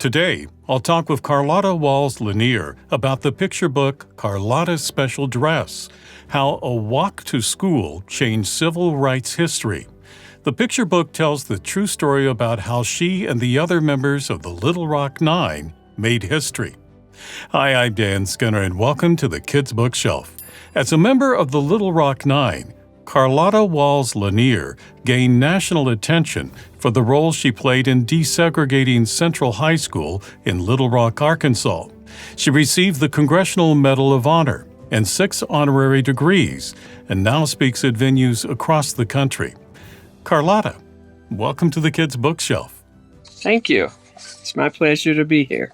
Today, I'll talk with Carlotta Walls LaNier about the picture book Carlotta's Special Dress, how a walk to school changed civil rights history. The picture book tells the true story about how she and the other members of the Little Rock Nine made history. Hi, I'm Dan Skinner, and welcome to the Kids Bookshelf. As a member of the Little Rock Nine, Carlotta Walls LaNier gained national attention for the role she played in desegregating Central High School in Little Rock, Arkansas. She received the Congressional Medal of Honor and 6 honorary degrees, and now speaks at venues across the country. Carlotta, welcome to the Kids Bookshelf. Thank you. It's my pleasure to be here.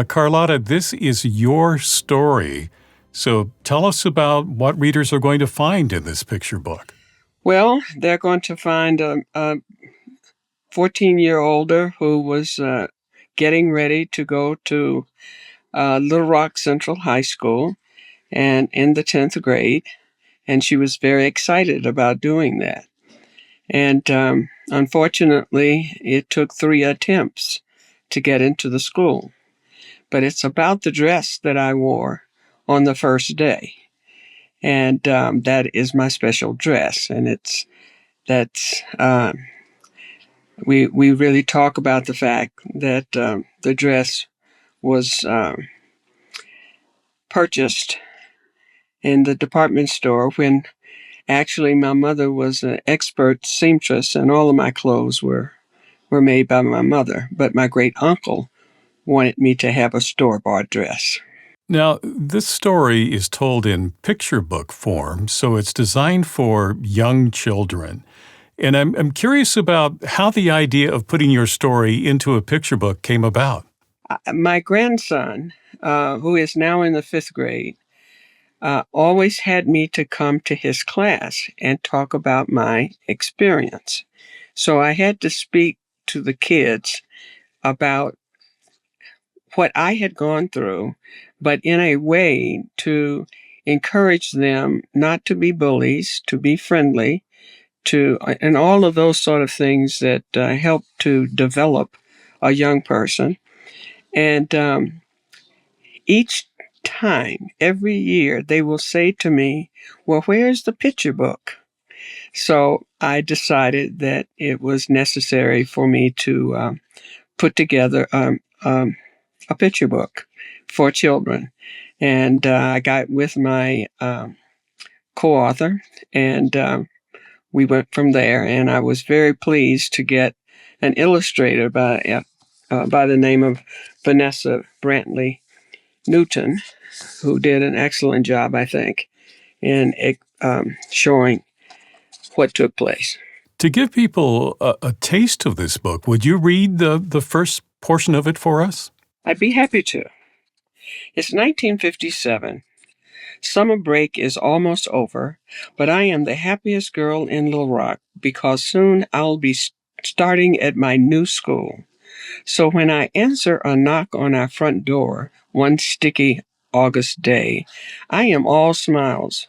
Carlotta, this is your story. So tell us about what readers are going to find in this picture book. Well, they're going to find a 14-year-older who was getting ready to go to Little Rock Central High School and in the 10th grade, and she was very excited about doing that. And unfortunately, it took 3 attempts to get into the school. But it's about the dress that I wore on the first day. And that is my special dress. And we really talk about the fact that the dress was purchased in the department store when actually my mother was an expert seamstress, and all of my clothes were made by my mother. But my great uncle wanted me to have a store-bought dress. Now, this story is told in picture book form, so it's designed for young children. And I'm curious about how the idea of putting your story into a picture book came about. My grandson, who is now in the 5th grade, always had me to come to his class and talk about my experience. So I had to speak to the kids about what I had gone through, but in a way to encourage them not to be bullies, to be friendly, and all of those sort of things that help to develop a young person. And each time, every year, they will say to me, "Well, where's the picture book?" So I decided that it was necessary for me to put together a picture book for children. And I got with my co-author, and we went from there. And I was very pleased to get an illustrator by the name of Vanessa Brantley Newton, who did an excellent job, I think, in showing what took place. To give people a taste of this book, would you read the first portion of it for us? I'd be happy to. It's 1957. Summer break is almost over, but I am the happiest girl in Little Rock because soon I'll be starting at my new school. So when I answer a knock on our front door one sticky August day, I am all smiles.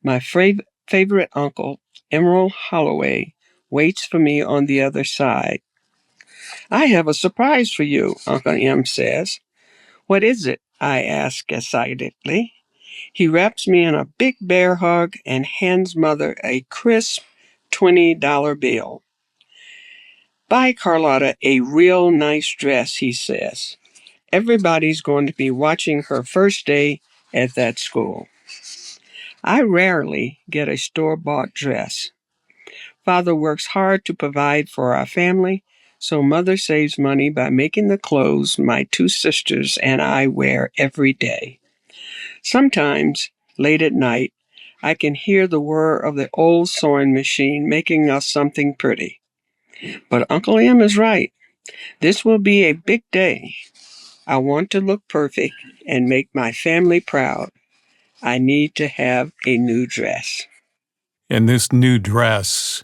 My favorite uncle, Emerald Holloway, waits for me on the other side. "I have a surprise for you," Uncle M says. "What is it?" I ask excitedly. He wraps me in a big bear hug and hands Mother a crisp $20 bill. "Buy Carlotta a real nice dress," he says. "Everybody's going to be watching her first day at that school." I rarely get a store-bought dress. Father works hard to provide for our family, so Mother saves money by making the clothes my 2 sisters and I wear every day. Sometimes, late at night, I can hear the whir of the old sewing machine making us something pretty. But Uncle M is right. This will be a big day. I want to look perfect and make my family proud. I need to have a new dress. And this new dress,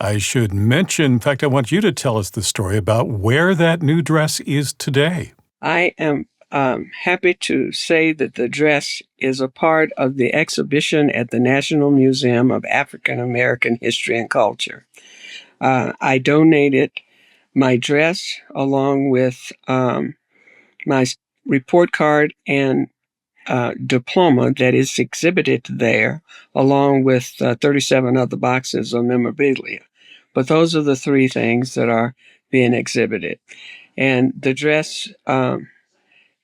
I should mention, in fact, I want you to tell us the story about where that new dress is today. I am happy to say that the dress is a part of the exhibition at the National Museum of African American History and Culture. I donated my dress along with my report card and diploma that is exhibited there, along with 37 other boxes of memorabilia. But those are the three things that are being exhibited. And the dress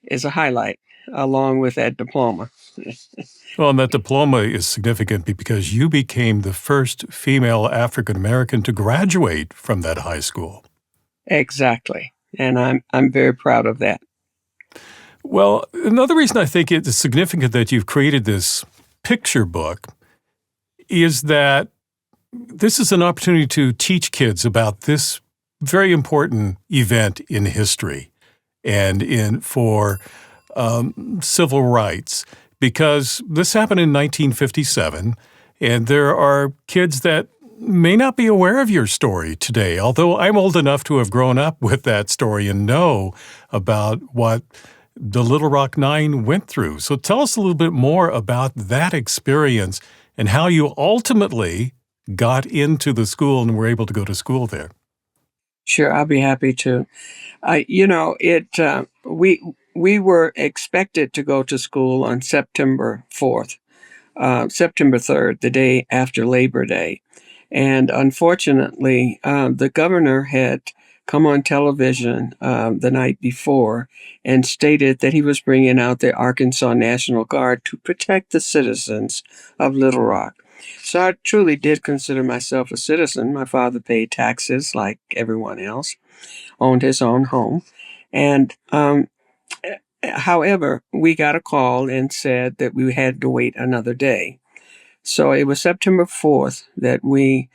is a highlight along with that diploma. Well, and that diploma is significant because you became the first female African American to graduate from that high school. Exactly. And I'm very proud of that. Well, another reason I think it's significant that you've created this picture book is that this is an opportunity to teach kids about this very important event in history and for civil rights, because this happened in 1957, and there are kids that may not be aware of your story today, although I'm old enough to have grown up with that story and know about what the Little Rock Nine went through. So tell us a little bit more about that experience and how you ultimately got into the school and were able to go to school there. Sure, I'll be happy to. We were expected to go to school on September 4th, September 3rd, the day after Labor Day. And unfortunately, the governor had come on television the night before and stated that he was bringing out the Arkansas National Guard to protect the citizens of Little Rock. So I truly did consider myself a citizen. My father paid taxes like everyone else, owned his own home. And however, we got a call and said that we had to wait another day. So it was September 4th that we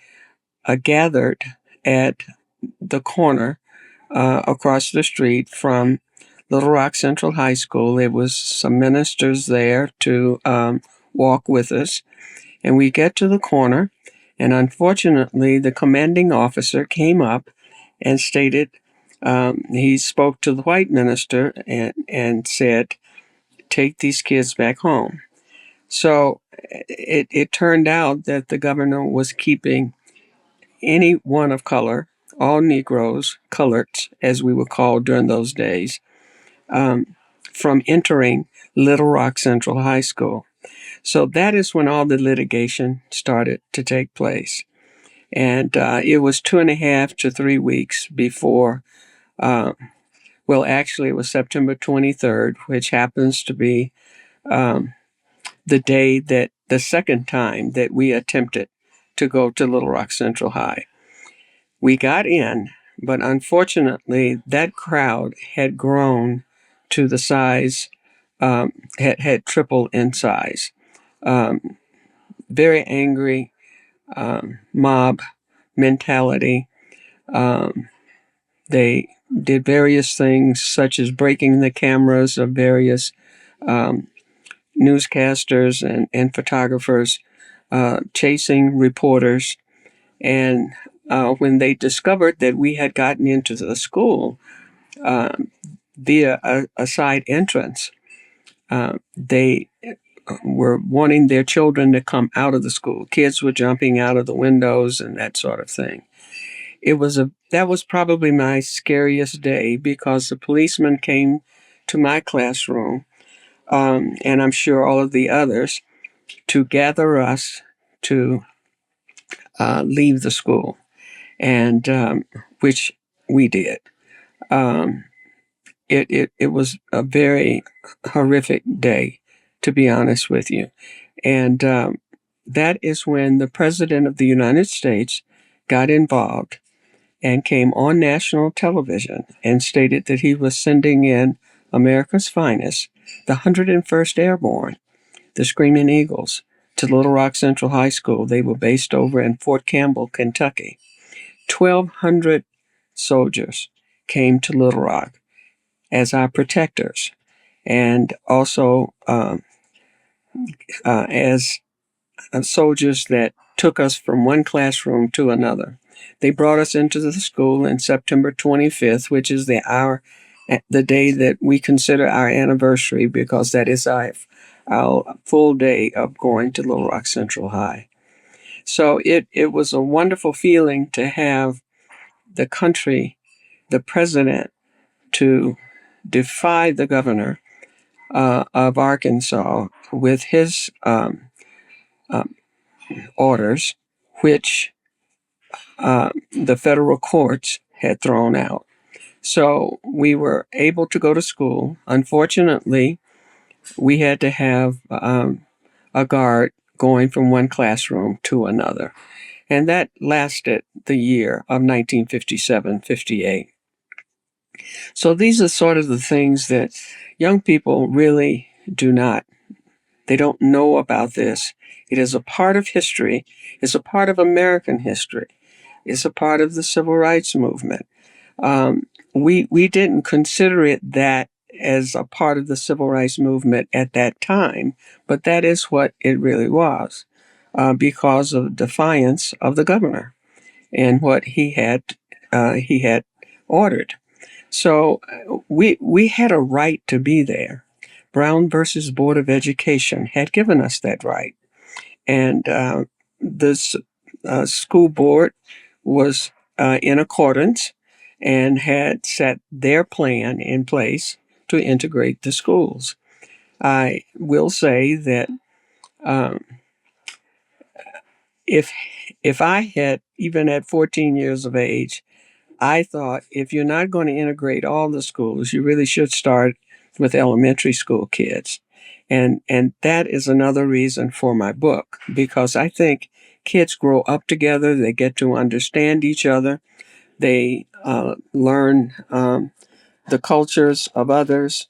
gathered at the corner across the street from Little Rock Central High School. There was some ministers there to walk with us. And we get to the corner, and unfortunately, the commanding officer came up and stated, he spoke to the white minister and said, take these kids back home. So it turned out that the governor was keeping anyone of color, all Negroes, coloreds, as we were called during those days, from entering Little Rock Central High School. So that is when all the litigation started to take place. And it was 2.5 to 3 weeks before, actually, it was September 23rd, which happens to be the day that the second time that we attempted to go to Little Rock Central High. We got in, but unfortunately, that crowd had grown to the size, had tripled in size. Very angry mob mentality. They did various things, such as breaking the cameras of various newscasters and photographers, chasing reporters. And when they discovered that we had gotten into the school via a side entrance, they were wanting their children to come out of the school. Kids were jumping out of the windows and that sort of thing. That was probably my scariest day, because the policeman came to my classroom, and I'm sure all of the others, to gather us to leave the school, and which we did. It was a very horrific day, to be honest with you. And that is when the President of the United States got involved and came on national television and stated that he was sending in America's finest, the 101st Airborne, the Screaming Eagles, to Little Rock Central High School. They were based over in Fort Campbell, Kentucky. 1,200 soldiers came to Little Rock as our protectors, and also as soldiers that took us from one classroom to another. They brought us into the school on September 25th, which is the day that we consider our anniversary, because that is our full day of going to Little Rock Central High. So it was a wonderful feeling to have the country, the president, to defy the governor of Arkansas with his orders, which the federal courts had thrown out. So we were able to go to school. Unfortunately, we had to have a guard going from one classroom to another. And that lasted the year of 1957-58. So these are sort of the things that young people really they don't know about this. It is a part of history. It's a part of American history. It's a part of the civil rights movement. We didn't consider it that as a part of the civil rights movement at that time, but that is what it really was, because of defiance of the governor and what he had ordered. So we had a right to be there. Brown versus Board of Education had given us that right, and this school board was in accordance and had set their plan in place to integrate the schools. I will say that um, if I had, even at 14 years of age, I thought if you're not going to integrate all the schools, you really should start with elementary school kids. And that is another reason for my book, because I think kids grow up together, they get to understand each other, they learn the cultures of others.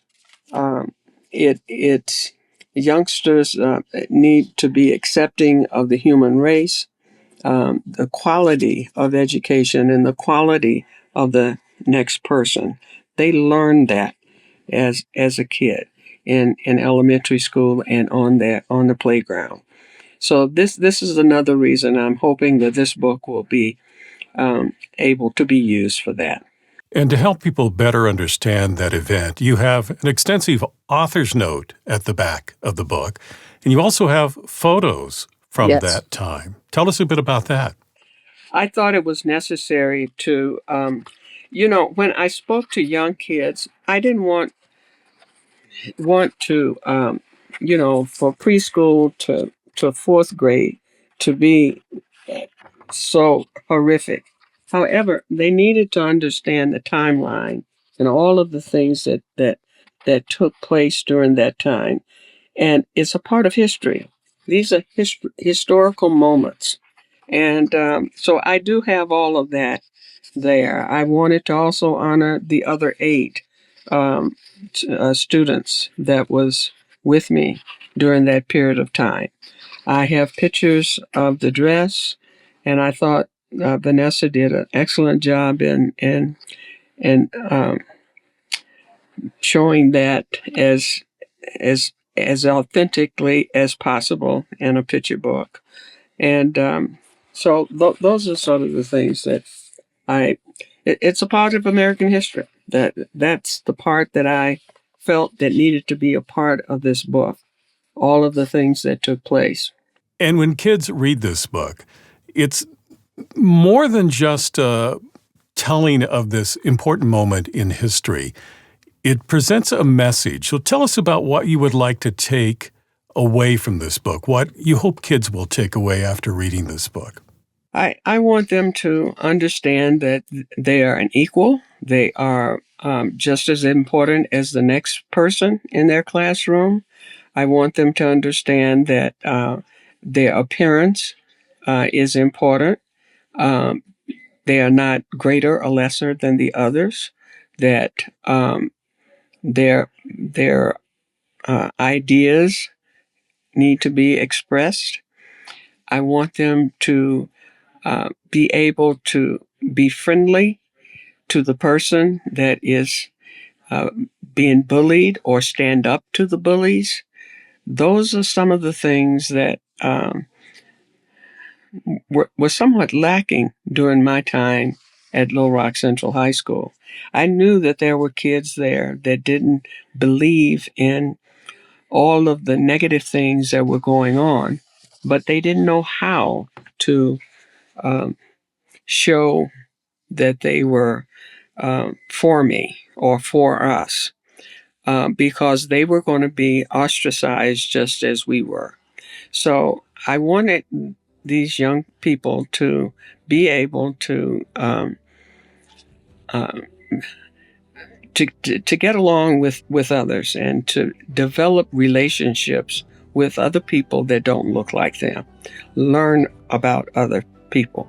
Um, it's youngsters need to be accepting of the human race, the quality of education and the quality of the next person. They learn that as a kid in elementary school and on the playground. So this is another reason I'm hoping that this book will be able to be used for that. And to help people better understand that event, you have an extensive author's note at the back of the book, and you also have photos from Yes. that time. Tell us a bit about that. I thought it was necessary to, when I spoke to young kids, I didn't want to, for preschool to fourth grade to be so horrific. However, they needed to understand the timeline and all of the things that took place during that time. And it's a part of history. These are historical moments. And so I do have all of that there. I wanted to also honor the other 8 students that was with me during that period of time. I have pictures of the dress, and I thought Vanessa did an excellent job in showing that as authentically as possible in a picture book. And so those are sort of the things that it's a part of American history. That's the part that I felt that needed to be a part of this book. All of the things that took place. And when kids read this book, it's more than just a telling of this important moment in history. It presents a message. So tell us about what you would like to take away from this book, what you hope kids will take away after reading this book. I want them to understand that they are an equal. They are just as important as the next person in their classroom. I want them to understand that their appearance is important. They are not greater or lesser than the others. That their ideas need to be expressed. I want them to be able to be friendly to the person that is being bullied or stand up to the bullies. Those are some of the things that were somewhat lacking during my time at Little Rock Central High School. I knew that there were kids there that didn't believe in all of the negative things that were going on, but they didn't know how to show that they were for me or for us. because they were going to be ostracized just as we were. So I wanted these young people to be able to get along with others and to develop relationships with other people that don't look like them, learn about other people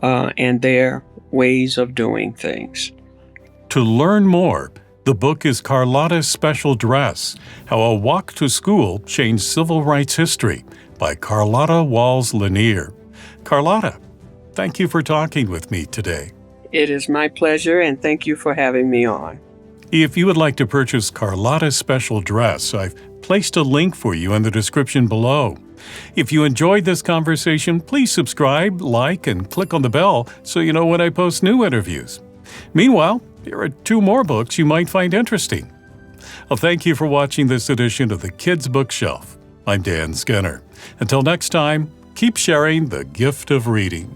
and their ways of doing things. To learn more, the book is Carlotta's Special Dress: How a Walk to School Changed Civil Rights History by Carlotta Walls LaNier. Carlotta, thank you for talking with me today. It is my pleasure, and thank you for having me on. If you would like to purchase Carlotta's Special Dress, I've placed a link for you in the description below. If you enjoyed this conversation, please subscribe, like, and click on the bell so you know when I post new interviews. Meanwhile, here are 2 more books you might find interesting. Well, thank you for watching this edition of the Kids Bookshelf. I'm Dan Skinner. Until next time, keep sharing the gift of reading.